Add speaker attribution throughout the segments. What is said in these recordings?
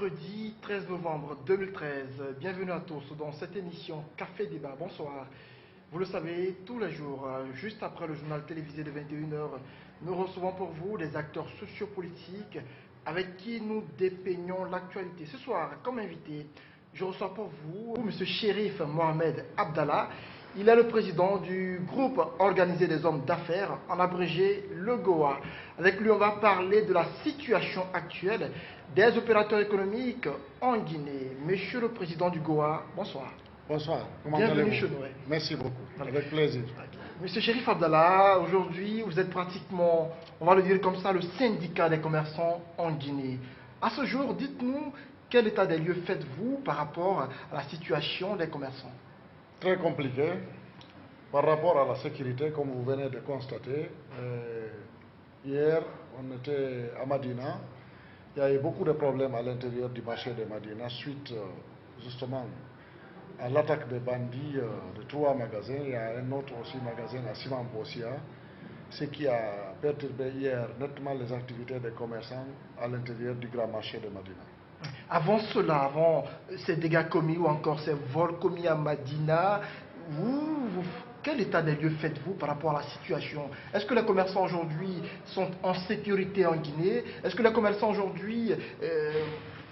Speaker 1: Mercredi 13 novembre 2013, bienvenue à tous dans cette émission Café Débat. Bonsoir. Vous le savez, tous les jours, juste après le journal télévisé de 21h, nous recevons pour vous des acteurs sociopolitiques avec qui nous dépeignons l'actualité. Ce soir, comme invité, je reçois pour vous M. Chérif Mohamed Abdallah. Il est le président du groupe organisé des hommes d'affaires, en abrégé le GOA. Avec lui, on va parler de la situation actuelle des opérateurs économiques en Guinée. Monsieur le président du GOA, bonsoir.
Speaker 2: Bonsoir, comment
Speaker 1: Bienvenue
Speaker 2: allez-vous?
Speaker 1: chez nous.
Speaker 2: Merci beaucoup, avec plaisir.
Speaker 1: Monsieur Chérif Abdallah, aujourd'hui, vous êtes pratiquement, on va le dire comme ça, le syndicat des commerçants en Guinée. À ce jour, dites-nous, quel état des lieux faites-vous par rapport à la situation des commerçants?
Speaker 2: Très compliqué par rapport à la sécurité, comme vous venez de constater. Hier, on était à Madina. Il y a eu beaucoup de problèmes à l'intérieur du marché de Madina suite justement à l'attaque des bandits de 3 magasins. Il y a un autre aussi magasin à Simamposia, ce qui a perturbé hier nettement les activités des commerçants à l'intérieur du grand marché de Madina.
Speaker 1: Avant cela, avant ces dégâts commis ou encore ces vols commis à Madina, quel état des lieux faites-vous par rapport à la situation? Est-ce que les commerçants aujourd'hui sont en sécurité en Guinée? Est-ce que les commerçants aujourd'hui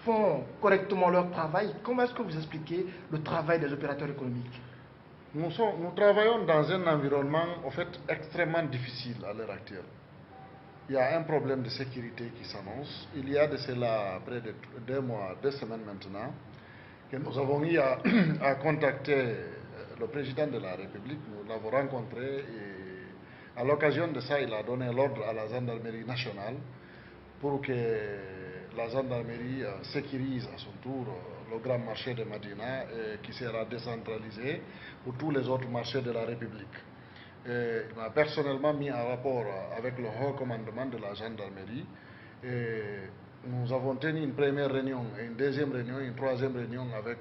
Speaker 1: font correctement leur travail? Comment est-ce que vous expliquez le travail des opérateurs économiques?
Speaker 2: Nous travaillons dans un environnement en fait extrêmement difficile à l'heure actuelle. Il y a un problème de sécurité qui s'annonce. Il y a de cela près de 2 mois, 2 semaines maintenant, que nous avons eu à contacter le président de la République. Nous l'avons rencontré et à l'occasion de ça, il a donné l'ordre à la gendarmerie nationale pour que la gendarmerie sécurise à son tour le grand marché de Madina qui sera décentralisé pour tous les autres marchés de la République. Il m'a personnellement mis en rapport avec le haut commandement de la gendarmerie. Nous avons tenu une première réunion, une deuxième réunion, une troisième réunion avec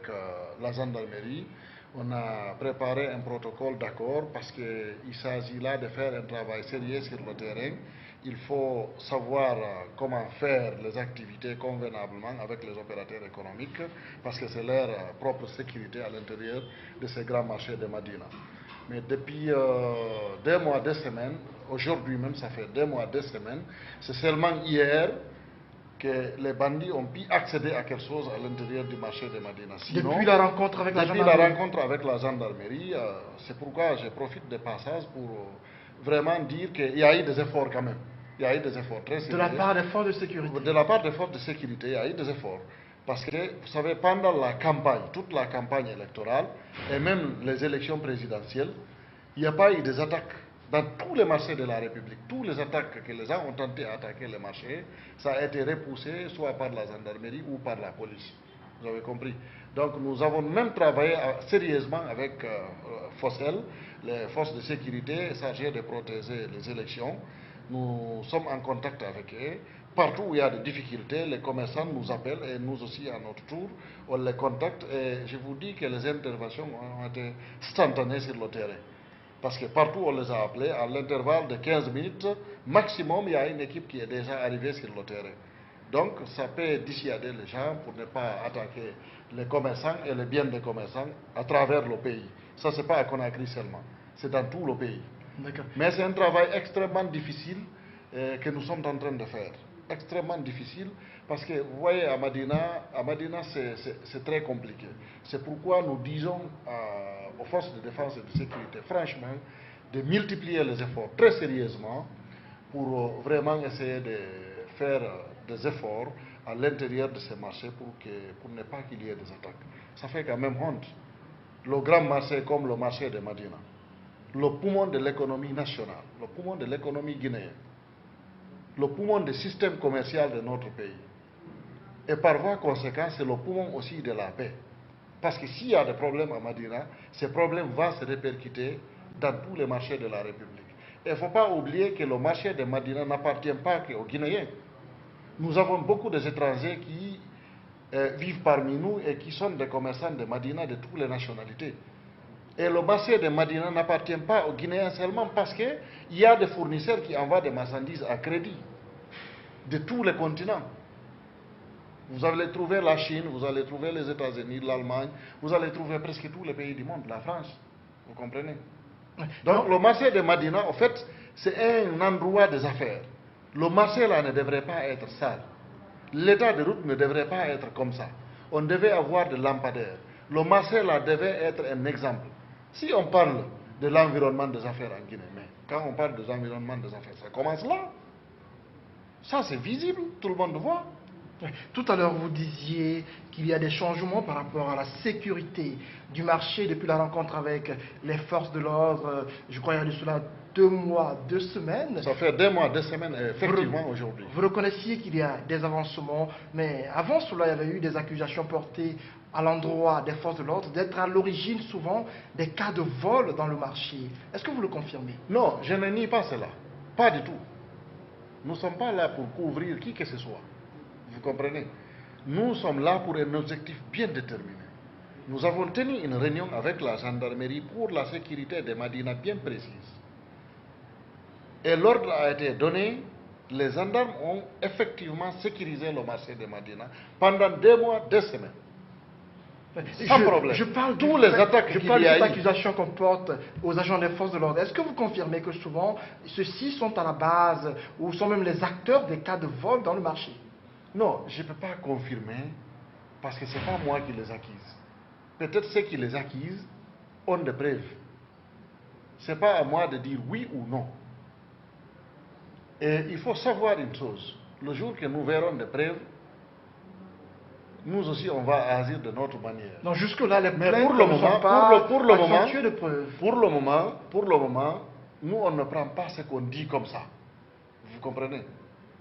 Speaker 2: la gendarmerie. On a préparé un protocole d'accord parce qu'il s'agit là de faire un travail sérieux sur le terrain. Il faut savoir comment faire les activités convenablement avec les opérateurs économiques parce que c'est leur propre sécurité à l'intérieur de ces grands marchés de Madina. Mais depuis 2 mois, 2 semaines, aujourd'hui même, ça fait 2 mois, 2 semaines, c'est seulement hier que les bandits ont pu accéder à quelque chose à l'intérieur du marché de Madina. Sinon,
Speaker 1: depuis la rencontre avec la gendarmerie.
Speaker 2: Depuis la rencontre avec la gendarmerie, c'est pourquoi je profite des passages pour vraiment dire qu'il y a eu des efforts quand même. Il y a eu des efforts très sérieux.
Speaker 1: De la part des forces de sécurité.
Speaker 2: De la part des forces de sécurité, il y a eu des efforts. Parce que, vous savez, pendant la campagne, toute la campagne électorale, et même les élections présidentielles, il n'y a pas eu des attaques dans tous les marchés de la République. Tous les attaques que les gens ont tenté d'attaquer les marchés, ça a été repoussé soit par la gendarmerie ou par la police. Vous avez compris. Donc nous avons même travaillé sérieusement avec FOSEL, les forces de sécurité chargées de protéger les élections. Nous sommes en contact avec eux. Partout où il y a des difficultés, les commerçants nous appellent et nous aussi à notre tour, on les contacte et je vous dis que les interventions ont été instantanées sur le terrain. Parce que partout où on les a appelés, à l'intervalle de 15 minutes, maximum, il y a une équipe qui est déjà arrivée sur le terrain. Donc ça peut dissuader les gens pour ne pas attaquer les commerçants et les biens des commerçants à travers le pays. Ça, ce n'est pas à Conakry seulement, c'est dans tout le pays. Mais c'est un travail extrêmement difficile que nous sommes en train de faire. Extrêmement difficile parce que vous voyez à Madina c'est très compliqué. C'est pourquoi nous disons aux forces de défense et de sécurité franchement de multiplier les efforts très sérieusement pour vraiment essayer de faire des efforts à l'intérieur de ces marchés pour ne pas qu'il y ait des attaques. Ça fait quand même honte. Le grand marché comme le marché de Madina, le poumon de l'économie nationale, le poumon de l'économie guinéenne, le poumon du système commercial de notre pays. Et par voie conséquente, c'est le poumon aussi de la paix. Parce que s'il y a des problèmes à Madina, ces problèmes vont se répercuter dans tous les marchés de la République. Et il ne faut pas oublier que le marché de Madina n'appartient pas qu'aux Guinéens. Nous avons beaucoup d'étrangers qui vivent parmi nous et qui sont des commerçants de Madina de toutes les nationalités. Et le marché de Madina n'appartient pas aux Guinéens seulement parce qu'il y a des fournisseurs qui envoient des marchandises à crédit de tous les continents. Vous allez trouver la Chine, vous allez trouver les États-Unis, l'Allemagne, vous allez trouver presque tous les pays du monde, la France. Vous comprenez? Donc le marché de Madina, en fait, c'est un endroit des affaires. Le marché là ne devrait pas être sale. L'état de route ne devrait pas être comme ça. On devait avoir des lampadaires. Le marché là devait être un exemple. Si on parle de l'environnement des affaires en Guinée, mais quand on parle de l'environnement des affaires, ça commence là. Ça c'est visible, tout le monde voit.
Speaker 1: Tout à l'heure, vous disiez qu'il y a des changements par rapport à la sécurité du marché depuis la rencontre avec les forces de l'ordre. Je crois qu'il y a de cela 2 mois, 2 semaines.
Speaker 2: Ça fait 2 mois, 2 semaines, effectivement, aujourd'hui.
Speaker 1: Vous reconnaissiez qu'il y a des avancements, mais avant cela, il y avait eu des accusations portées à l'endroit des forces de l'ordre d'être à l'origine souvent des cas de vol dans le marché. Est-ce que vous le confirmez?
Speaker 2: Non, je ne nie pas cela. Pas du tout. Nous ne sommes pas là pour couvrir qui que ce soit. Vous comprenez? Nous sommes là pour un objectif bien déterminé. Nous avons tenu une réunion avec la gendarmerie pour la sécurité de Madina bien précise. Et l'ordre a été donné, les gendarmes ont effectivement sécurisé le marché de Madina pendant 2 mois, 2 semaines. Sans problème.
Speaker 1: Je parle
Speaker 2: tous les attaques
Speaker 1: je parle des accusations qu'on porte aux agents des forces de l'ordre. Est-ce que vous confirmez que souvent, ceux-ci sont à la base ou sont même les acteurs des cas de vol dans le marché?
Speaker 2: Non, je ne peux pas confirmer parce que ce n'est pas moi qui les accuse. Peut-être ceux qui les accusent ont des preuves. Ce n'est pas à moi de dire oui ou non. Et il faut savoir une chose. Le jour que nous verrons des preuves, nous aussi on va agir de notre manière.
Speaker 1: Donc jusque-là, les
Speaker 2: Mais
Speaker 1: plaintes
Speaker 2: pour le
Speaker 1: ne
Speaker 2: moment,
Speaker 1: sont pas accentuées de preuves.
Speaker 2: pour le moment, nous on ne prend pas ce qu'on dit comme ça. Vous comprenez?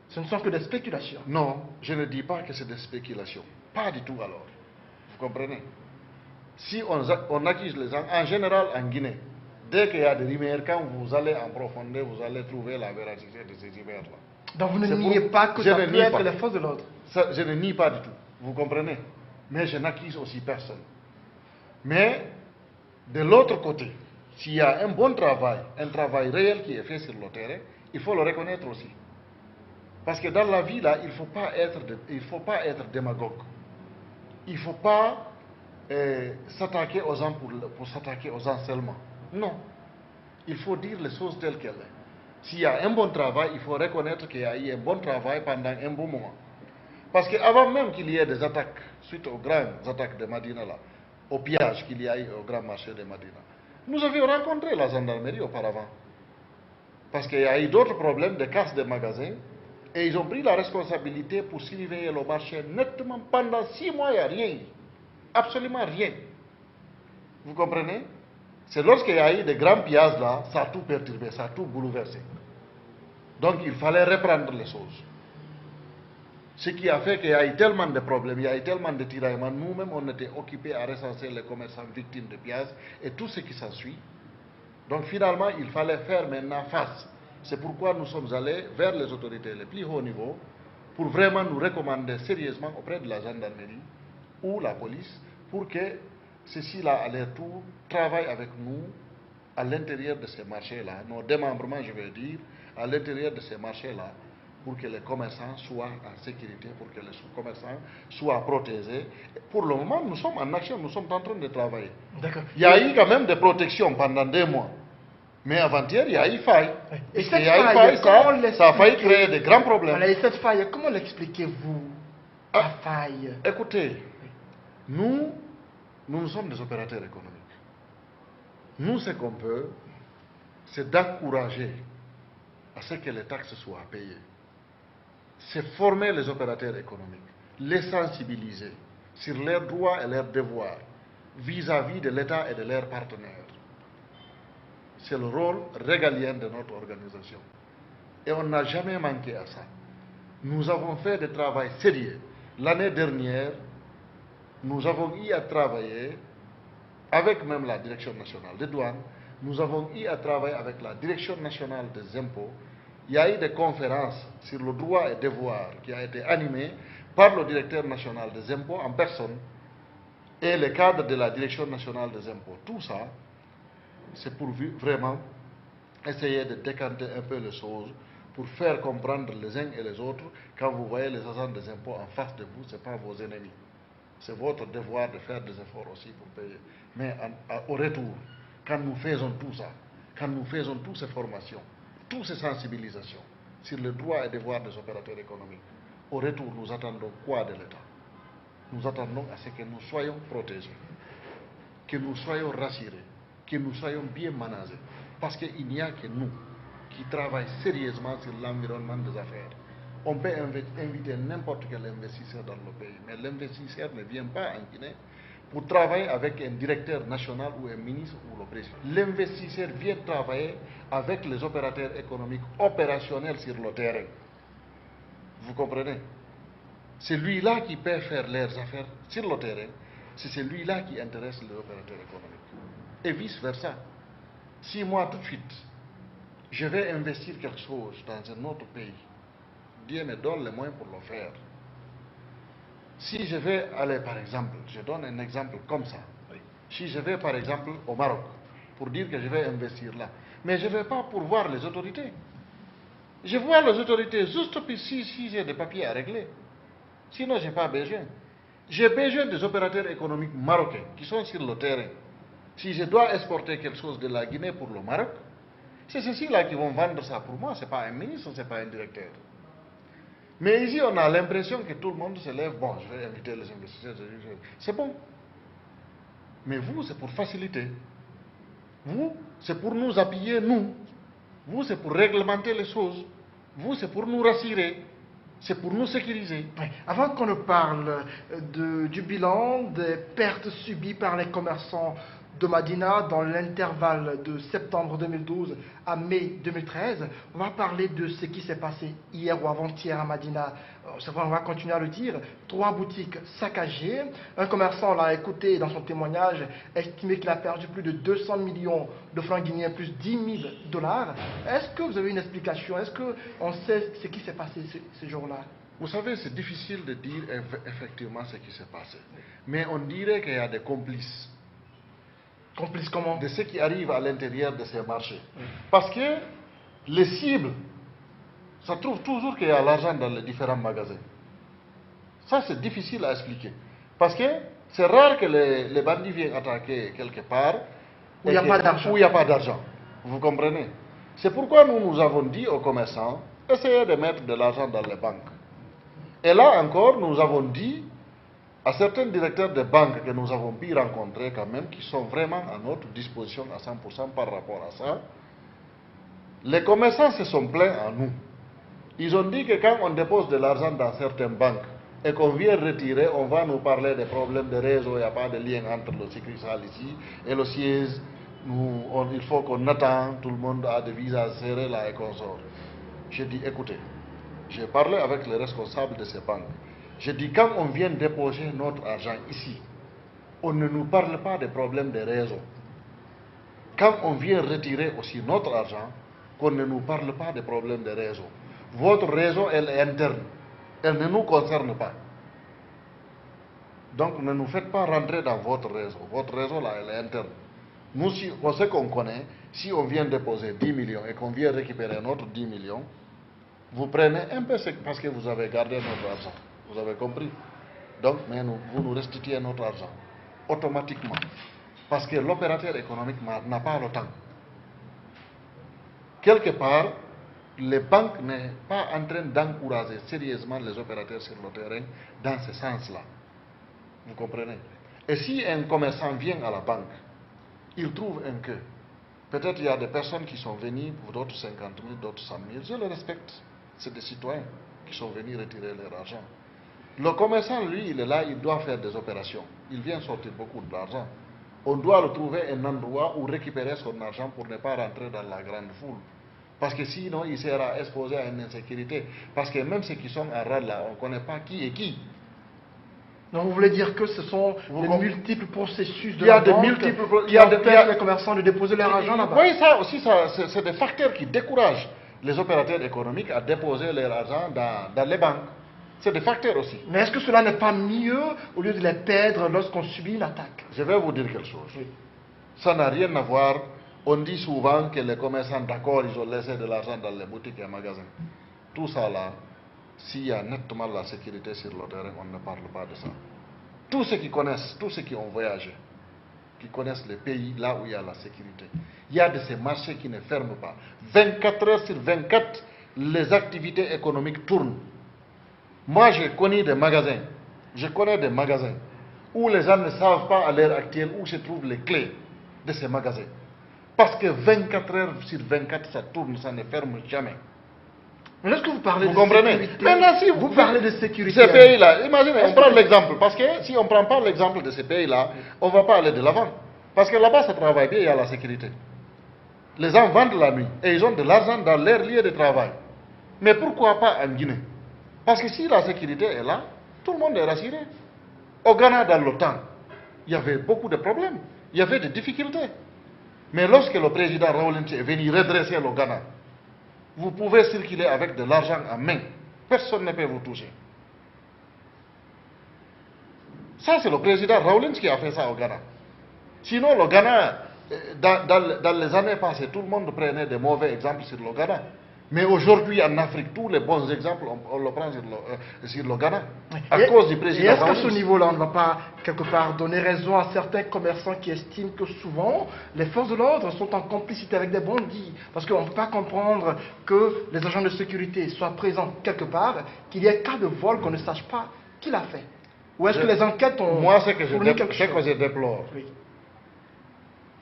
Speaker 1: Ce ne sont que des spéculations.
Speaker 2: Non, je ne dis pas que c'est des spéculations. Pas du tout alors. Vous comprenez? Si on accuse les gens, en général en Guinée, dès qu'il y a des rumeurs, quand vous allez en profondeur, vous allez trouver la véracité de ces rumeurs-là.
Speaker 1: Donc vous ne niez pas que ça peut être les forces de l'ordre?
Speaker 2: Je ne nie pas du tout. Vous comprenez? Mais je n'accuse aussi personne. Mais de l'autre côté, s'il y a un bon travail, un travail réel qui est fait sur le terrain, il faut le reconnaître aussi. Parce que dans la vie, là, il ne faut pas être démagogue. Il ne faut pas s'attaquer aux gens pour s'attaquer aux gens seulement. Non. Il faut dire les choses telles qu'elles sont. S'il y a un bon travail, il faut reconnaître qu'il y a eu un bon travail pendant un bon moment. Parce qu'avant même qu'il y ait des attaques, suite aux grandes attaques de Madina, là, au pillage qu'il y a eu au grand marché de Madina, nous avions rencontré la gendarmerie auparavant. Parce qu'il y a eu d'autres problèmes de casse de magasins. Et ils ont pris la responsabilité pour surveiller le marché nettement pendant 6 mois, il n'y a rien. Absolument rien. Vous comprenez? C'est lorsqu'il y a eu des grands pillages là, ça a tout perturbé, ça a tout bouleversé. Donc il fallait reprendre les choses. Ce qui a fait qu'il y a eu tellement de problèmes, il y a eu tellement de tiraillements. Nous-mêmes, on était occupés à recenser les commerçants victimes de pillages et tout ce qui s'ensuit. Donc finalement, il fallait faire maintenant face. C'est pourquoi nous sommes allés vers les autorités les plus hauts niveaux pour vraiment nous recommander sérieusement auprès de la gendarmerie ou la police pour que ceux-ci-là, à leur tour, travaillent avec nous à l'intérieur de ces marchés-là, nos démembrements, je veux dire, à l'intérieur de ces marchés-là, pour que les commerçants soient en sécurité, pour que les commerçants soient protégés. Pour le moment, nous sommes en action, nous sommes en train de travailler. Il y a eu quand même des protections pendant 2 mois. Mais avant-hier, il y a eu faille.
Speaker 1: Et cette faille,
Speaker 2: ça a failli créer de grands problèmes.
Speaker 1: Et cette faille, comment l'expliquez-vous, la faille?
Speaker 2: Écoutez, nous sommes des opérateurs économiques. Nous, ce qu'on peut, c'est d'encourager à ce que les taxes soient payées. C'est former les opérateurs économiques, les sensibiliser sur leurs droits et leurs devoirs vis-à-vis de l'État et de leurs partenaires. C'est le rôle régalien de notre organisation. Et on n'a jamais manqué à ça. Nous avons fait des travaux sérieux. L'année dernière, nous avons eu à travailler avec même la Direction nationale des douanes. Nous avons eu à travailler avec la Direction nationale des impôts. Il y a eu des conférences sur le droit et devoir qui a été animées par le directeur national des impôts en personne et le cadre de la Direction nationale des impôts. Tout ça, c'est pour vraiment essayer de décanter un peu les choses pour faire comprendre les uns et les autres, quand vous voyez les agents des impôts en face de vous, ce n'est pas vos ennemis. C'est votre devoir de faire des efforts aussi pour payer. Mais au retour, quand nous faisons tout ça, quand nous faisons toutes ces formations, toutes ces sensibilisations sur les droits et devoirs des opérateurs économiques, au retour, nous attendons quoi de l'État? Nous attendons à ce que nous soyons protégés, que nous soyons rassurés, que nous soyons bien managés. Parce qu'il n'y a que nous qui travaillent sérieusement sur l'environnement des affaires. On peut inviter n'importe quel investisseur dans le pays, mais l'investisseur ne vient pas en Guinée pour travailler avec un directeur national ou un ministre ou le président. L'investisseur vient travailler avec les opérateurs économiques opérationnels sur le terrain. Vous comprenez? C'est lui-là qui peut faire leurs affaires sur le terrain. C'est celui-là qui intéresse les opérateurs économiques. Et vice-versa. Si moi, tout de suite, je vais investir quelque chose dans un autre pays, Dieu me donne les moyens pour le faire. Si je vais aller, par exemple, je donne un exemple comme ça. Si je vais, par exemple, au Maroc, pour dire que je vais investir là, mais je ne vais pas pour voir les autorités. Je vois les autorités juste si j'ai des papiers à régler. Sinon, je n'ai pas besoin. J'ai besoin des opérateurs économiques marocains qui sont sur le terrain. Si je dois exporter quelque chose de la Guinée pour le Maroc, c'est ceux-là qui vont vendre ça pour moi. Ce n'est pas un ministre, ce n'est pas un directeur. Mais ici, on a l'impression que tout le monde se lève. Bon, je vais inviter les investisseurs. C'est bon. Mais vous, c'est pour faciliter. Vous, c'est pour nous appuyer, nous. Vous, c'est pour réglementer les choses. Vous, c'est pour nous rassurer. C'est pour nous sécuriser.
Speaker 1: Oui. Avant qu'on ne parle du bilan des pertes subies par les commerçants de Madina dans l'intervalle de septembre 2012 à mai 2013, on va parler de ce qui s'est passé hier ou avant-hier à Madina. C'est vrai, on va continuer à le dire. 3 boutiques saccagées. Un commerçant l'a écouté dans son témoignage, estimé qu'il a perdu plus de 200 millions de francs guinéens, plus 10 000 dollars. Est-ce que vous avez une explication? Est-ce qu'on sait ce qui s'est passé ce jour-là?
Speaker 2: Vous savez, c'est difficile de dire effectivement ce qui s'est passé. Mais on dirait qu'il y a des complices.
Speaker 1: Complices comment?
Speaker 2: De ce qui arrive à l'intérieur de ces marchés. Parce que les cibles, ça trouve toujours qu'il y a l'argent dans les différents magasins. Ça, c'est difficile à expliquer. Parce que c'est rare que les bandits viennent attaquer quelque part
Speaker 1: où il n'y a pas d'argent.
Speaker 2: Où il n'y a pas d'argent. Vous comprenez? C'est pourquoi nous avons dit aux commerçants, essayez de mettre de l'argent dans les banques. Et là encore, nous avons dit à certains directeurs de banques que nous avons pu rencontrer quand même, qui sont vraiment à notre disposition à 100% par rapport à ça, les commerçants se sont plaints à nous. Ils ont dit que quand on dépose de l'argent dans certaines banques et qu'on vient retirer, on va nous parler des problèmes de réseau, il n'y a pas de lien entre le sécurisal ici et le siège. Il faut qu'on attend, tout le monde a des visas serrés là et qu'on sort. J'ai dit, écoutez, j'ai parlé avec les responsables de ces banques. Je dis, quand on vient déposer notre argent ici, on ne nous parle pas des problèmes de réseau. Quand on vient retirer aussi notre argent, qu'on ne nous parle pas des problèmes de réseau. Votre réseau, elle est interne. Elle ne nous concerne pas. Donc, ne nous faites pas rentrer dans votre réseau. Votre réseau, là, elle est interne. Nous, ce qu'on connaît, si on vient déposer 10 millions et qu'on vient récupérer notre 10 millions, vous prenez un peu parce que vous avez gardé notre argent. Vous avez compris? Donc, mais vous nous restituez notre argent automatiquement. Parce que l'opérateur économique n'a pas le temps. Quelque part, les banques ne sont pas en train d'encourager sérieusement les opérateurs sur le terrain dans ce sens-là. Vous comprenez? Et si un commerçant vient à la banque, il trouve un queue. Peut-être il y a des personnes qui sont venues, pour d'autres 50 000, d'autres 100 000. Je le respecte. C'est des citoyens qui sont venus retirer leur argent. Le commerçant, lui, il est là, il doit faire des opérations. Il vient sortir beaucoup d'argent. On doit le trouver un endroit où récupérer son argent pour ne pas rentrer dans la grande foule. Parce que sinon, il sera exposé à une insécurité. Parce que même ceux qui sont en rade là, on ne connaît pas qui est qui.
Speaker 1: Donc vous voulez dire que ce sont des multiples processus de
Speaker 2: la
Speaker 1: banque qui empêchent les commerçants de déposer leur argent là-bas?
Speaker 2: Oui, ça aussi, c'est des facteurs qui découragent les opérateurs économiques à déposer leur argent dans les banques. C'est des facteurs aussi.
Speaker 1: Mais est-ce que cela n'est pas mieux au lieu de les perdre lorsqu'on subit une attaque?
Speaker 2: Je vais vous dire quelque chose. Oui. Ça n'a rien à voir On dit souvent que les commerçants, d'accord, ils ont laissé de l'argent dans les boutiques et magasins. Tout ça là, s'il y a nettement la sécurité sur le terrain, on ne parle pas de ça. Tous ceux qui connaissent, tous ceux qui ont voyagé, qui connaissent les pays là où il y a la sécurité, il y a de ces marchés qui ne ferment pas. 24 heures sur 24, les activités économiques tournent. Moi, je connais des magasins où les gens ne savent pas à l'heure actuelle où se trouvent les clés de ces magasins. Parce que 24 heures sur 24, ça tourne, ça ne ferme jamais.
Speaker 1: Mais lorsque vous parlez
Speaker 2: Vous comprenez?
Speaker 1: sécurité,
Speaker 2: Maintenant, si
Speaker 1: vous parlez de sécurité.
Speaker 2: Ces pays-là, imaginez, on prend l'exemple. Parce que si on ne prend pas l'exemple de ces pays-là, on ne va pas aller de l'avant. Parce que là-bas, ça travaille bien, il y a la sécurité. Les gens vendent la nuit et ils ont de l'argent dans leur lieu de travail. Mais pourquoi pas en Guinée? Parce que si la sécurité est là, tout le monde est rassuré. Au Ghana, dans le temps, il y avait beaucoup de problèmes. Il y avait des difficultés. Mais lorsque le président Rawlings est venu redresser le Ghana, vous pouvez circuler avec de l'argent en main. Personne ne peut vous toucher. Ça, c'est le président Rawlings qui a fait ça au Ghana. Sinon, le Ghana, dans les années passées, tout le monde prenait de mauvais exemples sur le Ghana. Mais aujourd'hui, en Afrique, tous les bons exemples, on le prend sur le Ghana. À cause du président
Speaker 1: Rawlings. Et est-ce qu'à ce
Speaker 2: Rawlings.
Speaker 1: niveau-là, on ne va pas, quelque part, donner raison à certains commerçants qui estiment que souvent, les forces de l'ordre sont en complicité avec des bandits? Parce qu'on ne peut pas comprendre que les agents de sécurité soient présents quelque part, qu'il y ait cas de vol qu'on ne sache pas qui l'a fait. Ou est-ce que les enquêtes ont
Speaker 2: Moi, ce que
Speaker 1: fourni quelque chose?
Speaker 2: je déplore,
Speaker 1: Oui.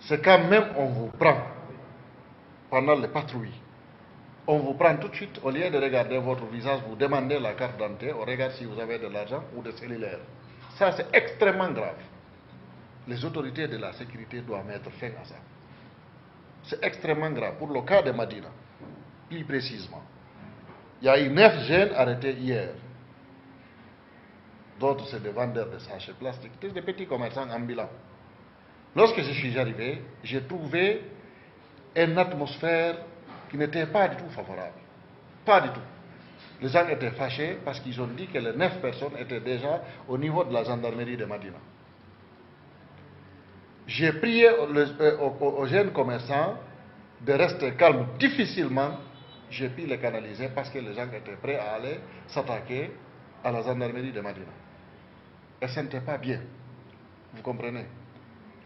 Speaker 2: c'est quand même on vous prend pendant les patrouilles. On vous prend tout de suite, au lieu de regarder votre visage, vous demandez la carte d'identité, on regarde si vous avez de l'argent ou des cellulaires. Ça, c'est extrêmement grave. Les autorités de la sécurité doivent mettre fin à ça. C'est extrêmement grave. Pour le cas de Madina, plus précisément, il y a eu 9 jeunes arrêtés hier. D'autres, c'est des vendeurs de sachets plastiques, des petits commerçants ambulants. Lorsque je suis arrivé, j'ai trouvé une atmosphère qui n'était pas du tout favorable. Pas du tout. Les gens étaient fâchés parce qu'ils ont dit que les 9 personnes étaient déjà au niveau de la gendarmerie de Madina. J'ai prié aux jeunes commerçants de rester calmes. Difficilement, j'ai pu les canaliser parce que les gens étaient prêts à aller s'attaquer à la gendarmerie de Madina. Et ce n'était pas bien. Vous comprenez?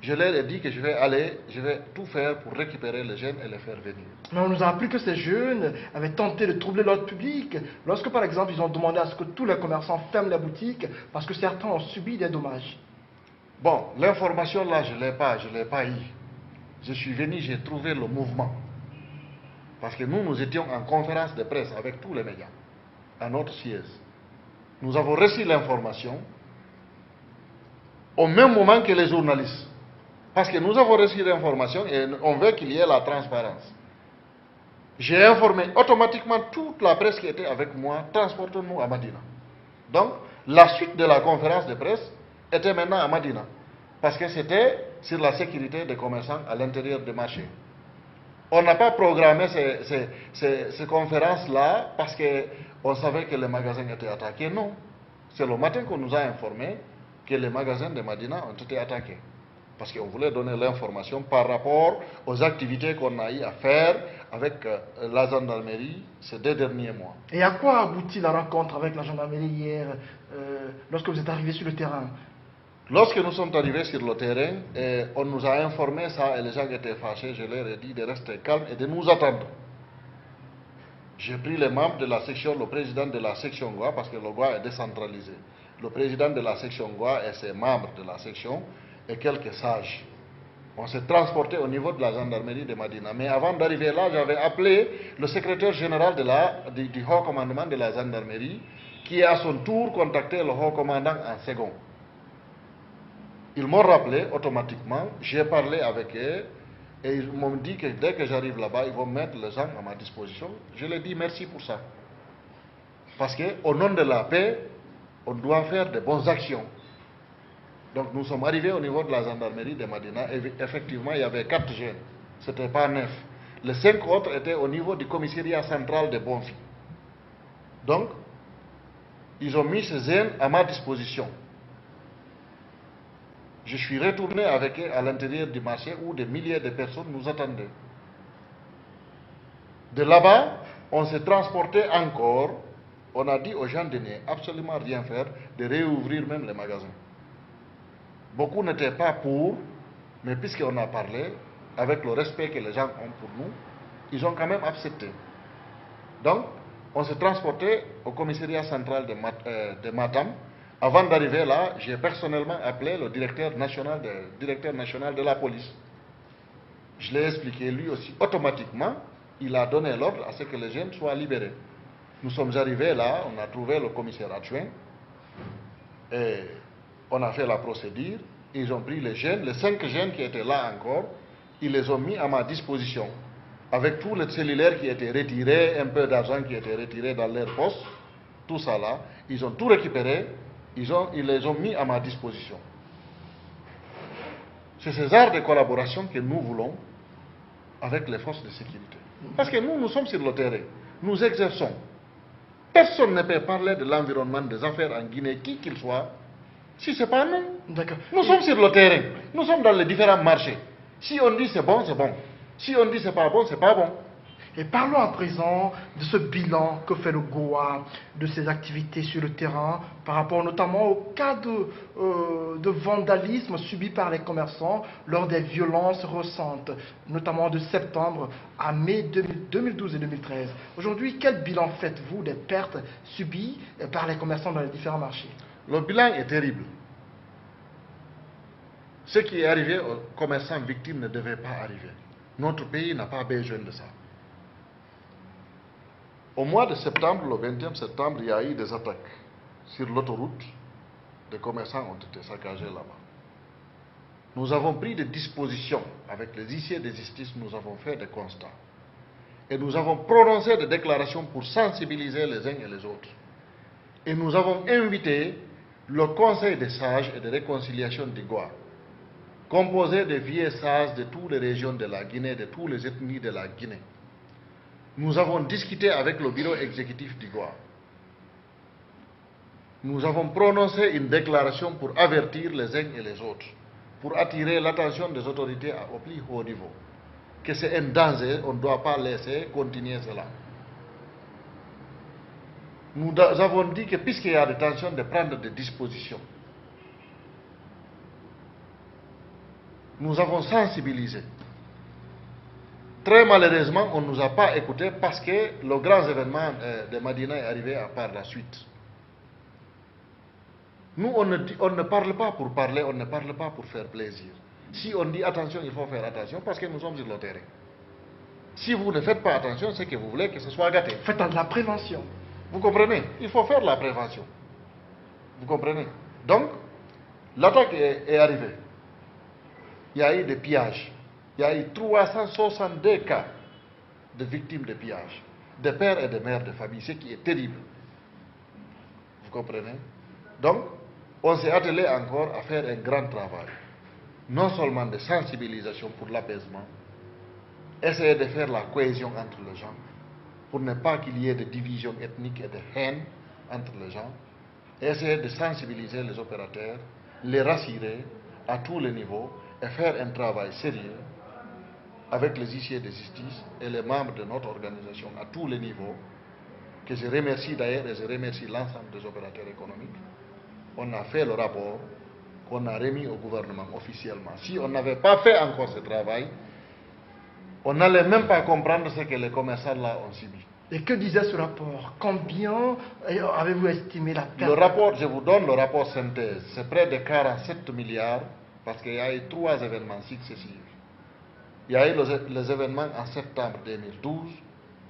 Speaker 2: Je leur ai dit que je vais tout faire pour récupérer les jeunes et les faire venir.
Speaker 1: Mais on nous a appris que ces jeunes avaient tenté de troubler l'ordre public lorsque, par exemple, ils ont demandé à ce que tous les commerçants ferment les boutiques parce que certains ont subi des dommages.
Speaker 2: Bon, l'information là, je ne l'ai pas eu. Je suis venu, j'ai trouvé le mouvement. Parce que nous étions en conférence de presse avec tous les médias, à notre siège. Nous avons reçu l'information au même moment que les journalistes. Parce que nous avons reçu l'information et on veut qu'il y ait la transparence. J'ai informé automatiquement toute la presse qui était avec moi, transportons-nous à Madina. Donc, la suite de la conférence de presse était maintenant à Madina. Parce que c'était sur la sécurité des commerçants à l'intérieur du marché. On n'a pas programmé ces conférences-là parce qu'on savait que les magasins étaient attaqués. Non. C'est le matin qu'on nous a informé que les magasins de Madina ont été attaqués. Parce qu'on voulait donner l'information par rapport aux activités qu'on a eu à faire avec la gendarmerie ces 2 derniers mois.
Speaker 1: Et à quoi aboutit la rencontre avec la gendarmerie hier, lorsque vous êtes arrivé sur le terrain?
Speaker 2: Lorsque nous sommes arrivés sur le terrain, on nous a informé ça et les gens étaient fâchés. Je leur ai dit de rester calmes et de nous attendre. J'ai pris les membres de la section, le président de la section Goa, parce que le Goa est décentralisé. Le président de la section Goa et ses membres de la section et quelques sages. On s'est transporté au niveau de la gendarmerie de Madina. Mais avant d'arriver là, j'avais appelé le secrétaire général du haut commandement de la gendarmerie, qui a à son tour contacté le haut commandant en second. Ils m'ont rappelé automatiquement, j'ai parlé avec eux, et ils m'ont dit que dès que j'arrive là-bas, ils vont mettre les gens à ma disposition. Je leur ai dit merci pour ça. Parce qu'au nom de la paix, on doit faire de bonnes actions. Donc nous sommes arrivés au niveau de la gendarmerie de Madina et effectivement il y avait 4 jeunes, ce n'était pas 9. Les 5 autres étaient au niveau du commissariat central de Bonfi. Donc, ils ont mis ces jeunes à ma disposition. Je suis retourné avec eux à l'intérieur du marché où des milliers de personnes nous attendaient. De là-bas, on s'est transporté encore. On a dit aux gens de ne absolument rien faire, de réouvrir même les magasins. Beaucoup n'étaient pas pour, mais puisqu'on a parlé, avec le respect que les gens ont pour nous, ils ont quand même accepté. Donc, on s'est transporté au commissariat central de Matam. Avant d'arriver là, j'ai personnellement appelé le directeur national de la police. Je l'ai expliqué, lui aussi, automatiquement, il a donné l'ordre à ce que les jeunes soient libérés. Nous sommes arrivés là, on a trouvé le commissaire adjoint, et on a fait la procédure. Ils ont pris les jeunes, les 5 jeunes qui étaient là encore, ils les ont mis à ma disposition. Avec tout le cellulaire qui était retiré, un peu d'argent qui était retiré dans leur poste, tout ça là, ils ont tout récupéré, ils les ont mis à ma disposition. C'est ces arts de collaboration que nous voulons avec les forces de sécurité. Parce que nous sommes sur le terrain, nous exerçons. Personne ne peut parler de l'environnement des affaires en Guinée, qui qu'il soit, si ce n'est pas nous. Nous sommes sur le terrain, nous sommes dans les différents marchés. Si on dit c'est bon, c'est bon. Si on dit c'est pas bon, c'est pas bon.
Speaker 1: Et parlons à présent de ce bilan que fait le GOA, de ses activités sur le terrain, par rapport notamment au cas de vandalisme subi par les commerçants lors des violences récentes, notamment de septembre à mai 2012 et 2013. Aujourd'hui, quel bilan faites-vous des pertes subies par les commerçants dans les différents marchés?
Speaker 2: Le bilan est terrible. Ce qui est arrivé aux commerçants victimes ne devait pas arriver. Notre pays n'a pas besoin de ça. Au mois de septembre, le 21 septembre, il y a eu des attaques sur l'autoroute. Des commerçants ont été saccagés là-bas. Nous avons pris des dispositions avec les huissiers de justice, nous avons fait des constats. Et nous avons prononcé des déclarations pour sensibiliser les uns et les autres. Et nous avons invité le Conseil des sages et de réconciliation d'Igoa, composé de vieux sages de toutes les régions de la Guinée, de toutes les ethnies de la Guinée. Nous avons discuté avec le bureau exécutif d'Igoa. Nous avons prononcé une déclaration pour avertir les uns et les autres, pour attirer l'attention des autorités au plus haut niveau, que c'est un danger, on ne doit pas laisser continuer cela. Nous avons dit que puisqu'il y a des tensions, de prendre des dispositions. Nous avons sensibilisé. Très malheureusement, on ne nous a pas écoutés parce que le grand événement de Madina est arrivé par la suite. Nous, on ne parle pas pour parler, on ne parle pas pour faire plaisir. Si on dit attention, il faut faire attention parce que nous sommes sur le terrain. Si vous ne faites pas attention, c'est que vous voulez que ce soit gâté.
Speaker 1: Faites de la prévention.
Speaker 2: Vous comprenez? Il faut faire la prévention. Vous comprenez? Donc, l'attaque est arrivée. Il y a eu des pillages. Il y a eu 362 cas de victimes de pillages, de pères et de mères de famille, ce qui est terrible. Vous comprenez? Donc, on s'est attelé encore à faire un grand travail, non seulement de sensibilisation pour l'apaisement, essayer de faire la cohésion entre les gens, pour ne pas qu'il y ait de division ethnique et de haine entre les gens, essayer de sensibiliser les opérateurs, les rassurer à tous les niveaux et faire un travail sérieux avec les huissiers de justice et les membres de notre organisation à tous les niveaux, que je remercie d'ailleurs et je remercie l'ensemble des opérateurs économiques. On a fait le rapport qu'on a remis au gouvernement officiellement. Si on n'avait pas fait encore ce travail, on n'allait même pas comprendre ce que les commerçants là ont subi.
Speaker 1: Et que disait ce rapport? Combien avez-vous estimé la perte?
Speaker 2: Le rapport, je vous donne le rapport synthèse, c'est près de 47 milliards parce qu'il y a eu 3 événements successifs. Il y a eu les événements en septembre 2012,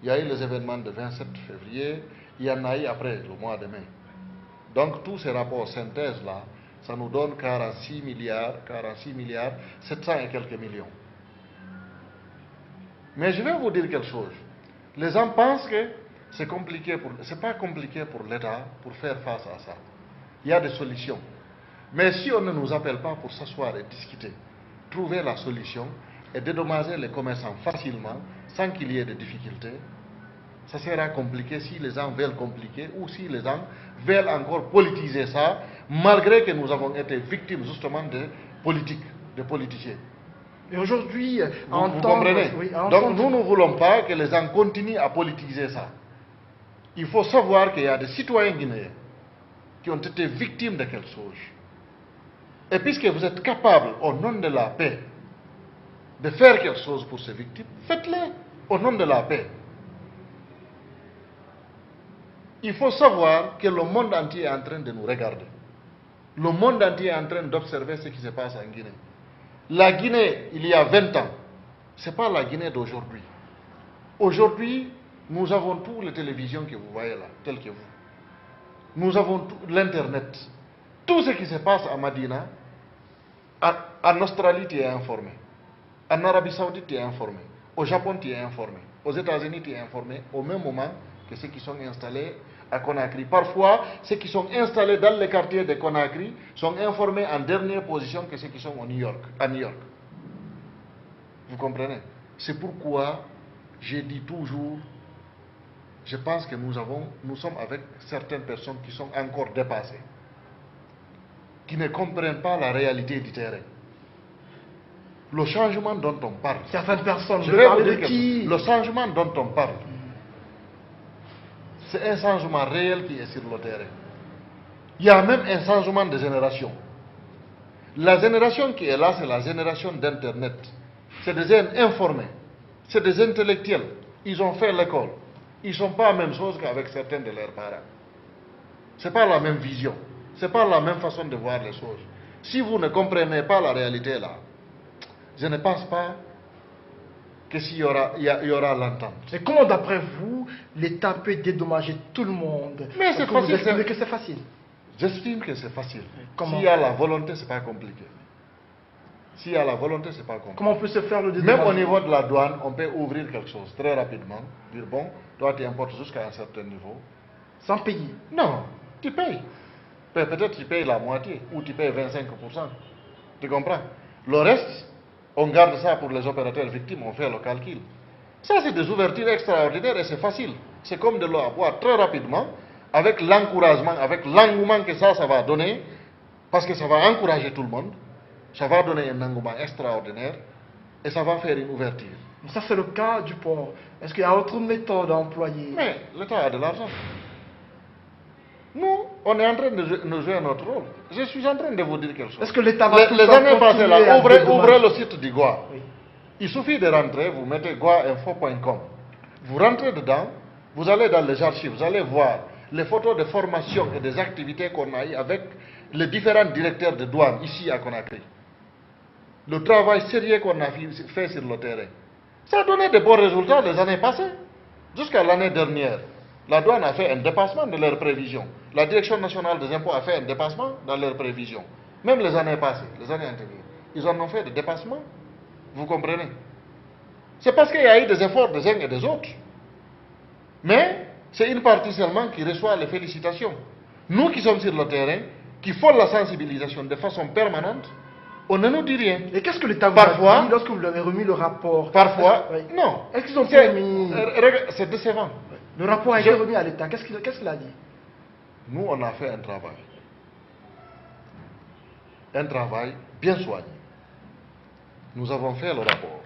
Speaker 2: il y a eu les événements de 27 février, il y en a eu après le mois de mai. Donc tous ces rapports synthèse là, ça nous donne 46 milliards, 700 et quelques millions. Mais je vais vous dire quelque chose. Les gens pensent que c'est compliqué c'est pas compliqué pour l'État pour faire face à ça. Il y a des solutions. Mais si on ne nous appelle pas pour s'asseoir et discuter, trouver la solution et dédommager les commerçants facilement, sans qu'il y ait de difficultés, ça sera compliqué si les gens veulent compliquer ou si les gens veulent encore politiser ça, malgré que nous avons été victimes justement politique, des politiciens.
Speaker 1: Et aujourd'hui,
Speaker 2: Vous comprenez?
Speaker 1: oui,
Speaker 2: Donc nous ne voulons pas que les gens continuent à politiser ça. Il faut savoir qu'il y a des citoyens guinéens qui ont été victimes de quelque chose. Et puisque vous êtes capable, au nom de la paix, de faire quelque chose pour ces victimes, faites-le au nom de la paix. Il faut savoir que le monde entier est en train de nous regarder. Le monde entier est en train d'observer ce qui se passe en Guinée. La Guinée, il y a 20 ans, ce n'est pas la Guinée d'aujourd'hui. Aujourd'hui, nous avons toutes les télévisions que vous voyez là, telles que vous. Nous avons l'Internet. Tout ce qui se passe à Madina, en Australie, tu es informé. En Arabie Saoudite, tu es informé. Au Japon, tu es informé. Aux États-Unis, tu es informé au même moment que ceux qui sont installés à Conakry. Parfois, ceux qui sont installés dans les quartiers de Conakry sont informés en dernière position que ceux qui sont à New York. Vous comprenez? C'est pourquoi j'ai dit toujours, je pense que nous sommes avec certaines personnes qui sont encore dépassées, qui ne comprennent pas la réalité du terrain. Le changement dont on parle.
Speaker 1: Certaines personnes,
Speaker 2: je vais vous dire de qui? Le changement dont on parle, c'est un changement réel qui est sur le terrain. Il y a même un changement de génération. La génération qui est là, c'est la génération d'Internet. C'est des jeunes informés. C'est des intellectuels. Ils ont fait l'école. Ils ne sont pas la même chose qu'avec certains de leurs parents. Ce n'est pas la même vision. Ce n'est pas la même façon de voir les choses. Si vous ne comprenez pas la réalité là, je ne pense pas que s'il y aura l'entente.
Speaker 1: Et comment, d'après vous, l'État peut dédommager tout le monde?
Speaker 2: Mais c'est facile.
Speaker 1: Vous estimez que c'est facile?
Speaker 2: J'estime que c'est facile.
Speaker 1: S'il
Speaker 2: y a la volonté, ce n'est pas compliqué. S'il y a la volonté, ce n'est pas compliqué.
Speaker 1: Comment on peut se faire le dédommagement?
Speaker 2: Même au niveau de la douane, on peut ouvrir quelque chose très rapidement. Dire, bon, toi tu importes jusqu'à un certain niveau.
Speaker 1: Sans payer?
Speaker 2: Non, tu payes. Peut-être tu payes la moitié ou tu payes 25%. Tu comprends? Le reste, on garde ça pour les opérateurs victimes, on fait le calcul. Ça, c'est des ouvertures extraordinaires et c'est facile. C'est comme de l'eau à boire très rapidement, avec l'encouragement, avec l'engouement que ça va donner, parce que ça va encourager tout le monde, ça va donner un engouement extraordinaire et ça va faire une ouverture.
Speaker 1: Ça, c'est le cas du port. Est-ce qu'il y a autre méthode à employer?
Speaker 2: Mais l'État a de l'argent. Nous, on est en train de jouer notre rôle. Je suis en train de vous dire quelque chose.
Speaker 1: Est-ce que l'État va
Speaker 2: les années passées là, ouvrez le site du GOA.
Speaker 1: Oui.
Speaker 2: Il suffit de rentrer, vous mettez goainfo.com. Vous rentrez dedans, vous allez dans les archives, vous allez voir les photos de formation et des activités qu'on a eues avec les différents directeurs de douane ici à Conakry. Le travail sérieux qu'on a fait sur le terrain. Ça a donné de bons résultats les années passées. Jusqu'à l'année dernière, la douane a fait un dépassement de leurs prévisions. La Direction nationale des impôts a fait un dépassement dans leurs prévisions. Même les années passées, les années antérieures, ils en ont fait des dépassements. Vous comprenez? C'est parce qu'il y a eu des efforts des uns et des autres. Mais c'est une partie seulement qui reçoit les félicitations. Nous qui sommes sur le terrain, qui font la sensibilisation de façon permanente, on ne nous dit rien.
Speaker 1: Et qu'est-ce que l'État vous a dit lorsque vous lui avez remis le rapport?
Speaker 2: Parfois,
Speaker 1: oui.
Speaker 2: Non.
Speaker 1: Est-ce qu'ils ont remis?
Speaker 2: C'est décevant.
Speaker 1: Le rapport a été remis à l'État. Qu'est-ce qu'il a dit?
Speaker 2: Nous, on a fait un travail. Un travail bien soigné. Nous avons fait le rapport.